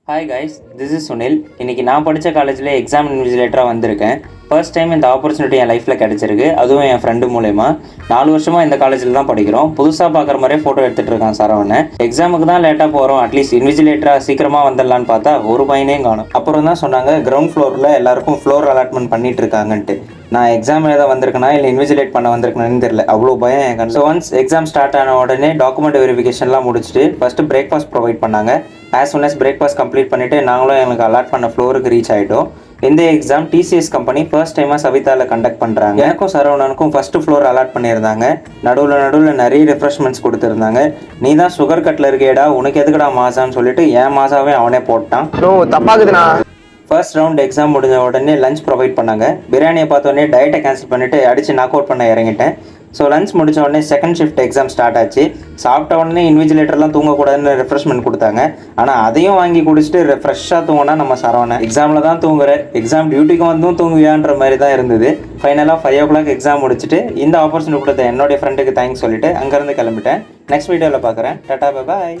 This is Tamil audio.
Hi guys, this is Sunil. இன்றைக்கி நான் படித்த காலேஜில் எக்ஸாம் இன்விஜிலேட்டராக வந்திருக்கேன். ஃபர்ஸ்ட் டைம் இந்த ஆப்பர்ச்சுனிட்டி என் லைஃப்பில் கிடச்சிருக்கு, அதுவும் என் ஃப்ரெண்டு மூலயமா. 4 வருஷமாக இந்த காலேஜில் தான் படிக்கிறோம். புதுசாக பார்க்குற மாதிரியே ஃபோட்டோ எடுத்துகிட்டு இருக்கான் சரவணன். எக்ஸாமுக்கு தான் லேட்டாக போகிறோம், அட்லீஸ்ட் இன்விஜிலேட்டராக சீக்கிரமாக வந்துடலான்னு பார்த்தா ஒரு பையனையும் காணும். அப்புறம் தான் சொன்னாங்க கிரவுண்ட் ஃப்ளோரில் எல்லாருக்கும் ஃப்ளோர் அலாட்மெண்ட் பண்ணிட்டு இருக்காங்கன்ட்டு. நான் எக்ஸாம் எழுத வந்திருக்கேனா இல்லை இன்விஜிலேட் பண்ண வந்திருக்கேன்னு தெரியல, அவ்வளோ பயம் என் கண். ஸோ ஒன்ஸ் எக்ஸாம் ஸ்டார்ட் ஆன உடனே டாக்குமெண்ட் வெரிஃபிகேஷன்லாம் முடிச்சுட்டு ஃபஸ்ட்டு பிரேக்ஃபாஸ்ட் ப்ரொவைட் பண்ணாங்க. As soon as breakfast complete பண்ணிவிட்டு நாங்களும் எனக்கு அலாட் பண்ண ஃப்ளோருக்கு ரீச் ஆகிட்டோம். இந்த எக்ஸாம் டிசிஎஸ் கம்பெனி ஃபர்ஸ்ட் டைமாக சவிதாவில் கண்டக்ட் பண்ணுறாங்க. எனக்கும் சரவணனுக்கும் ஃபஸ்ட்டு ஃப்ளோர் அலாட் பண்ணியிருந்தாங்க. நடுவில் நிறைய ரெஃப்ரெஷ்மெண்ட்ஸ் கொடுத்துருந்தாங்க. நீ தான் சுகர் கட்டில் இருக்கேடா, உனக்கு எதுக்குடா மாசான்னு சொல்லிட்டு என் மாசாவே அவனே போட்டான். தப்பாக்குதுண்ணா. ஃபர்ஸ்ட் ரவுண்ட் எக்ஸாம் முடிஞ்ச உடனே லஞ்ச் ப்ரொவைட் பண்ணாங்க. பிரியாணியை பார்த்தோடனே டயட்டை கேன்சல் பண்ணிவிட்டு அடித்து நாக் அவுட் பண்ண இறங்கிட்டேன். ஸோ லஞ்ச் முடித்த உடனே செகண்ட் ஷிஃப்ட் எக்ஸாம் ஸ்டார்ட் ஆச்சு. சாப்பிட்ட உடனே இன்விஜிலேட்டர்லாம் தூங்கக்கூடாதுன்னு ரெஃப்ரெஷ்மெண்ட் கொடுத்தாங்க. ஆனால் அதையும் வாங்கி குடிச்சிட்டு ஃப்ரெஷ்ஷாக தூங்கினா நம்ம சரவணன். எக்ஸாமில் தான் தூங்குற, எக்ஸாம் டியூட்டிக்கு வந்தும் தூங்குவியான்ற மாதிரி தான் இருந்தது. ஃபைனலாக 5 o'clock எக்ஸாம் முடிச்சுட்டு இந்த ஆப்பர்ச்சுனிட்டி கொடுத்த என்னுடைய ஃப்ரெண்டுக்கு தேங்க்ஸ் சொல்லிட்டு அங்கேருந்து கிளம்பிட்டேன். நெக்ஸ்ட் வீடியோவில் பார்க்குறேன். Tata, bye bye.